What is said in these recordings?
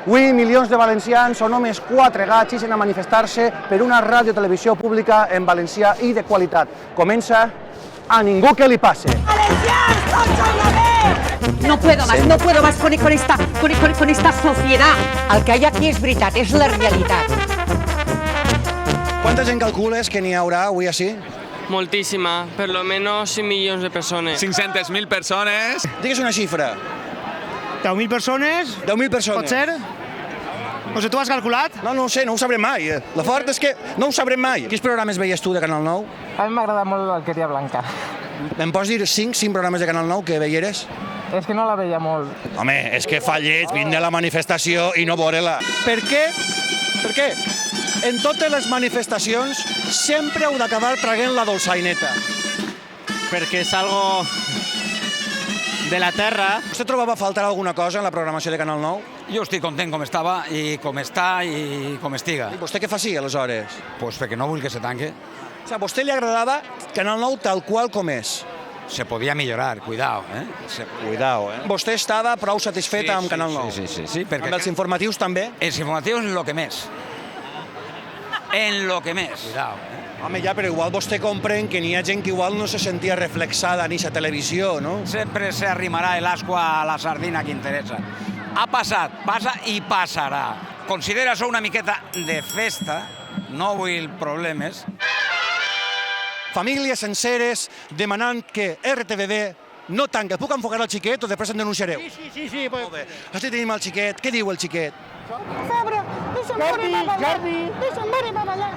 Avui milions de valencians o només 4 gats ixen a manifestar-se per una ràdio-televisió pública en valencià i de qualitat. Comença A ningú que li passe. ¡Valencians, tots a la vez! No puedo más con esta sociedad. El que hay aquí és veritat, és la realitat. Quanta gent calcules que n'hi haurà avui així? Moltíssima, per lo menos 5 milions de persones. 500.000 persones. Digues una xifra. 10.000 persones? 10.000 persones. Pot ser? No sé, tu has calculat? No ho sé, no ho sabrem mai. La fort és que no ho sabrem mai. Quins programes veies tu de Canal 9? A mi m'agrada molt l'Alqueria Blanca. Em pots dir 5 programes de Canal 9 que veieres? És que no la veia molt. Home, és que fa lleig vindre a la manifestació i no veure-la. Per què? Per què? En totes les manifestacions sempre heu d'acabar traguent la dolçaineta. Perquè és algo de la terra. Vostè trobava a faltar alguna cosa en la programació de Canal 9? Jo estic content com estava i com està i com estiga. I vostè què fa així, aleshores? Pues perquè no vull que se tanque. O sigui, a vostè li agradava Canal 9 tal qual com és? Se podia millorar, cuidao, eh? Cuidao, eh? Vostè estava prou satisfeta amb Canal 9? Sí, perquè Amb els informatius també? els informatius en lo que més. En lo que més. Cuidao, eh? Home, ja, però igual vostè comprèn que n'hi ha gent que igual no se sentia reflexada en aquesta televisió, no? Sempre se arrimarà l'ascua a la sardina que interessa. Ha passat, passa i passarà. Considera això una miqueta de festa, no vull problemes. Famílies senceres demanant que RTBB no tanca. Puc enfocar el xiquet o després em denunciareu? Sí. Molt bé. Així tenim el xiquet. Què diu el xiquet? Febre, deixa'm veure baballar. Deixa'm veure baballar.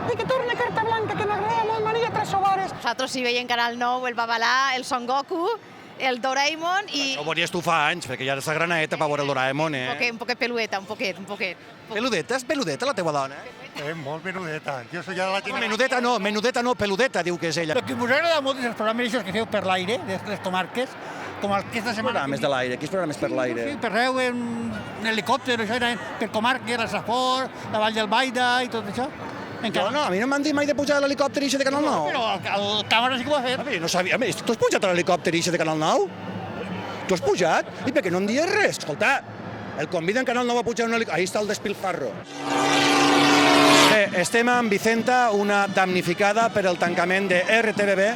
I que torni Carta Blanca, que m'agrada molt Maria Tres Sobares. Nosaltres sí veiem Canal 9, el Babalà, el Son Goku, el Doraemon i... Això ho veuries tu fa anys, perquè ja és la graneta per veure el Doraemon, eh? Un poquet pelueta, un poquet. Peludeta? És peludeta la teva dona, eh? Molt menudeta. Jo soy ja de la Menudeta no, peludeta diu que és ella. El que us agrada molt és els programes que feu per l'aire, de les comarques, com aquesta setmana. Programes de l'aire, quins programes per l'aire? Sí, per Reu, en helicòpter, això era per comarques, la Safor, la Vall del Baida i tot això. No, a mi no m'han dit mai de pujar a l'helicòpter i de Canal 9. Però el càmera sí que ho ha fet. A veure, no sabia. A més, tu has pujat a l'helicòpter i de Canal 9? Tu has pujat? I per què no em dius res? Escolta, el conviden Canal 9 a pujar a un helicòpter. Ahí està el despilfarro. Bé, estem amb Vicenta, una damnificada per el tancament de RTBB.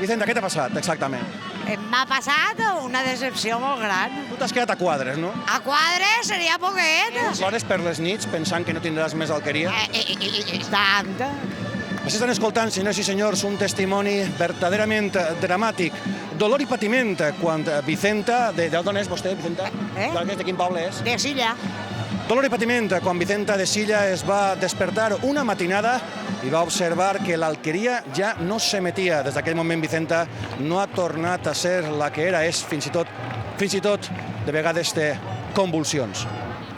Vicenta, què t'ha passat exactament? M'ha passat una decepció molt gran. Tu t'has quedat a quadres, no? A quadres seria poquet. Plores per les nits pensant que no tindràs més alqueria? Tant. Així estan escoltant, senyors i senyors, un testimoni verdaderament dramàtic. Dolor i patiment quan Vicenta... D'on és vostè, Vicenta? De quin poble és? De Silla. Dolor i patiment quan Vicenta de Silla es va despertar una matinada i va observar que l'alqueria ja no s'emetia. Des d'aquell moment Vicenta no ha tornat a ser la que era, és fins i tot de vegades té convulsions.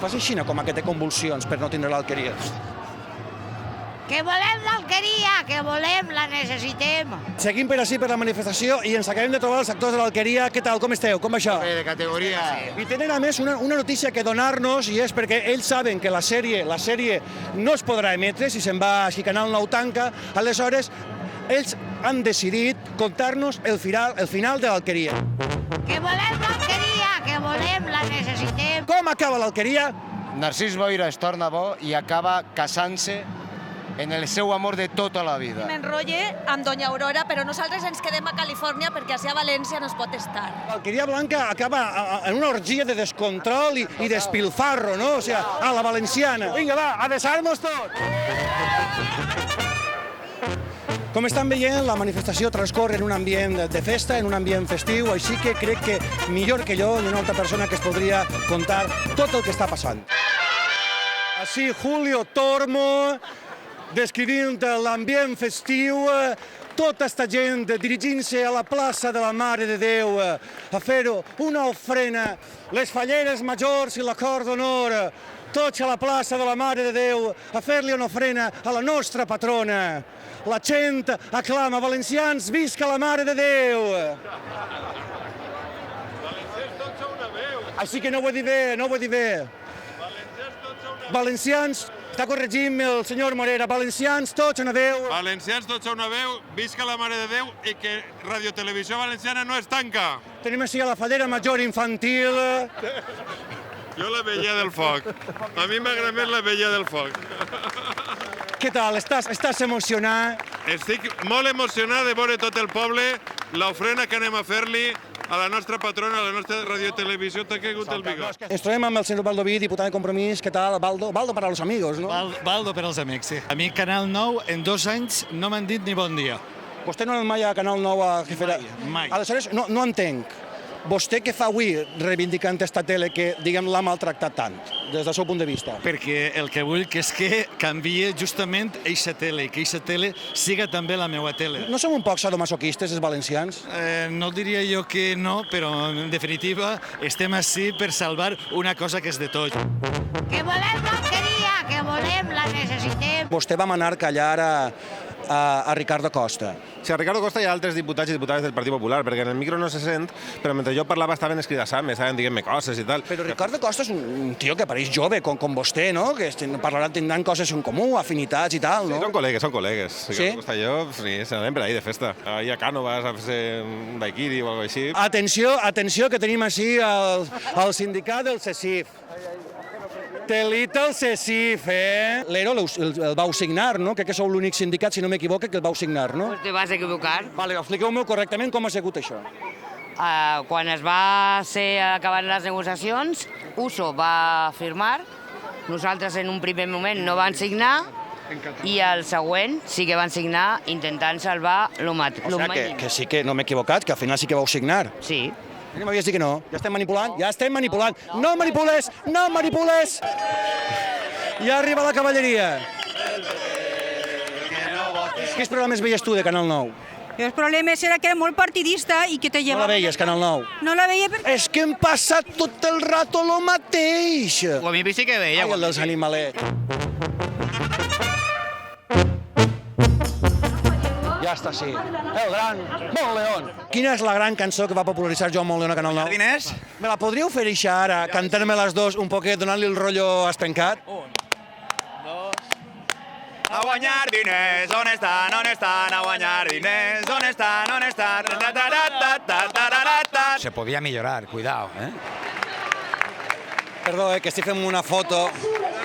Fas així com que té convulsions per no tindre l'alqueria. Que volem l'alqueria, que volem, la necessitem. Seguim per així per la manifestació i ens acabem de trobar els actors de l'alqueria. Què tal, com esteu? Com va això? De categoria. I tenen a més una notícia que donar-nos i és perquè ells saben que la sèrie no es podrà emetre si se'n va, si Canal 9 tanca. Aleshores, ells han decidit contar-nos el final de l'alqueria. Que volem l'alqueria, que volem, la necessitem. Com acaba l'alqueria? Narcís Boira es torna bo i acaba casant-se en el seu amor de tota la vida. M'enrotlle amb Doña Aurora, però nosaltres ens quedem a Califòrnia perquè així a València no es pot estar. L'alqueria blanca acaba en una orgia de descontrol i despilfarro, no? O sigui, a la valenciana. Vinga, va, a besar-nos tots! Com estan veient, la manifestació transcorre en un ambient de festa, en un ambient festiu, així que crec que millor que jo hi ha una altra persona que es podria contar tot el que està passant. Així, Julio Tormo, descrivint l'ambient festiu, tota esta gent dirigint-se a la plaça de la Mare de Déu a fer una ofrena, les falleres majors i la cor d'honor, tots a la plaça de la Mare de Déu a fer-li una ofrena a la nostra patrona. La gent aclama, valencians, visca la Mare de Déu! Així que no ho he dit bé, no ho he dit bé. Valencians, Està corregint el senyor Morera. Valencians, tots a una veu. Valencians, tots a una veu. Visca la Mare de Déu i que Radiotelevisió Valenciana no es tanca. Tenim així a la fallera major infantil. Jo la veia del foc. A mi m'agrada més la veia del foc. Què tal? Estàs emocionat? Estic molt emocionat de veure tot el poble, l'ofrena que anem a fer-li a la nostra patrona, a la nostra radiotelevisió, t'ha caigut el bigot. Ens trobem amb el senyor Baldoví, diputat de Compromís. Què tal, Baldo? Baldo per als amigos, no? Baldo per als amics, sí. A mi Canal 9 en 2 anys no m'han dit ni bon dia. Vostè no ha anat mai a Canal 9 a Jefera? Mai. Aleshores, no entenc. Vostè què fa avui reivindicant esta tele que, diguem, l'ha maltractat tant, des del seu punt de vista? Perquè el que vull és que canvie justament eixa tele, i que eixa tele siga també la meva tele. No som un poc sadomasoquistes, els valencians? No diria jo que no, però en definitiva estem ací per salvar una cosa que és de tots. Que volem l'alqueria, que volem, la necessitem. Vostè va manar callar a Ricardo Costa. Sí, a Ricardo Costa hi ha altres diputats i diputades del Partit Popular, perquè en el micro no se sent, però mentre jo parlava estaven escridassant, estaven dient-me coses i tal. Però Ricardo Costa és un tio que pareix jove, com vostè, no? Que tindran coses en comú, afinitats i tal, no? Sí, són col·legues. Sí? Costa i jo, sí, se n'anem per ahí de festa. Ahí a Cànovas a fer un daiquiri o alguna cosa així. Atenció, que tenim així el sindicat del CECIF. Telita el CECIF, L'ERO el vau signar, no? Crec que sou l'únic sindicat, si no m'equivoco, que el vau signar, no? Te vas equivocar. Vale, expliqueu-me correctament com ha sigut això. Quan es va acabar les negociacions, USO va firmar, nosaltres en un primer moment no van signar, i el següent sí que van signar intentant salvar lo sigui que sí que no m'he equivocat, que al final sí que vau signar. Sí. No m'havies dit que no. Ja estem manipulant? Ja estem manipulant. No manipules! No manipules! Ja arriba la cavalleria. Quins programes veies tu de Canal 9? El problema era que era molt partidista i que te No llevava... la veies, Canal 9? No la veia perquè... És que hem passat tot el rato lo mateix. Guamí sí que veia. Ai, el dels animalets. Ja està, sí. El gran Montleón. Quina és la gran cançó que va popularitzar Joan Montleón a Canal 9? Jardiners? Me la podríeu fer això ara, cantar-me les dos un poquet, donant-li el rotllo espencat? A guanyar diners, on estan, a guanyar diners, on estan, Se podia millorar, cuidao, Perdó, que estic fent una foto,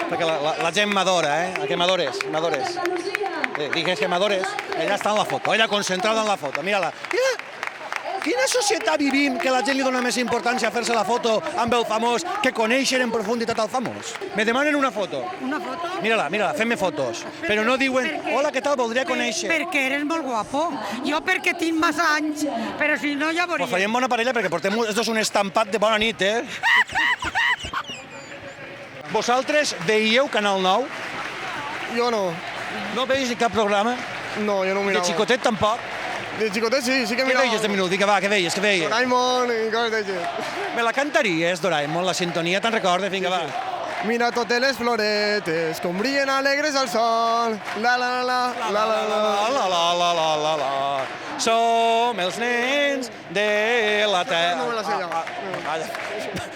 perquè la gent m'adora, que m'adores. Digues que m'adores, ella està en la foto, ella concentrada en la foto, mira-la. Quina societat vivim que la gent li dona més importància a fer-se la foto amb el famós que conèixer en profunditat el famós? Me demanen una foto. Una foto? Mira-la, fem-me fotos. Però no diuen, hola, què tal, voldria conèixer. Perquè eres molt guapo. Jo perquè tinc massa anys, però si no ja veuria. Pues faríem bona parella perquè portem un estampat de bona nit, Vosaltres veieu Canal 9? Jo no. No veus cap programa? No, jo no mirava. De xicotet tampoc? De xicotet sí que Què mirava. veies de minut? Vinga, va, què veies? Doraemon i coses d'això. Me la cantaries, Doraemon, la sintonia, te'n recordes? Vinga, va. Mira totes les floretes, com brillen alegres al sol. La la la la la la la la. Som els nens de la terra. No me la sé ja.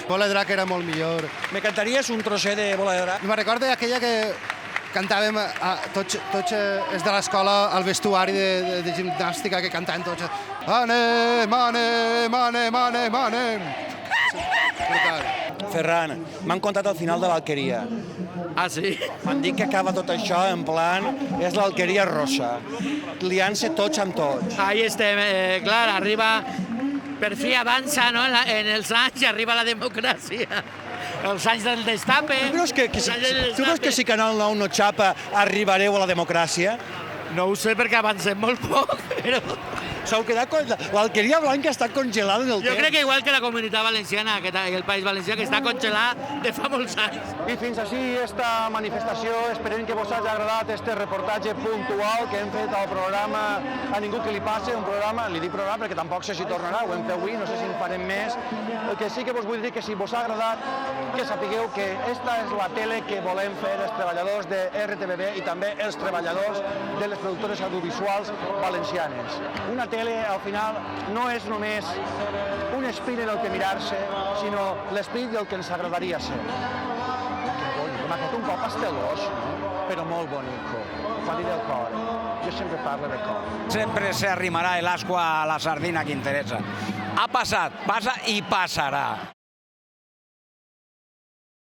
Bola de Drac era molt millor. Me cantaries un trosset de Bola de Drac? Me recorda aquella que cantàvem tots els de l'escola al vestuari de gimnàstica, que cantaven tots. Anem, anem, anem, anem, anem. Ferran, m'han contat al final de l'Alqueria. Ah, sí? M'han dit que acaba tot això en plan, és l'Alqueria rossa, liant-se tots amb tots. Ahí estem, clar, arriba, per fi avança, no? En els anys arriba la democràcia. Els anys del destape... Tu creus que si Canal 9 no xapa arribareu a la democràcia? No ho sé perquè avancem molt poc, però... S'heu quedat... L'Alqueria Blanca està congelada en el temps. Jo crec que igual que la Comunitat Valenciana, el País Valencià, que està congelat de fa molts anys. I fins així esta manifestació. Esperem que vos hagi agradat este reportatge puntual que hem fet al programa A Ningú que li passe, un programa, li dic programa perquè tampoc sé si tornarà, ho hem fet avui, no sé si en farem més. El que sí que vos vull dir que si vos ha agradat, que sapigueu que esta és la tele que volem fer els treballadors de RTBB i també els treballadors de les productores audiovisuals valencianes. Una tele, al final, no és només un espill en el que mirar-se, sinó l'espill del que ens agradaria ser. fet un cop estelós, no? Però molt bonico. Fa dir del cor. Jo sempre parlo de cor. Sempre se arrimarà el ascua a la sardina que interessa. Ha passat, passa i passarà.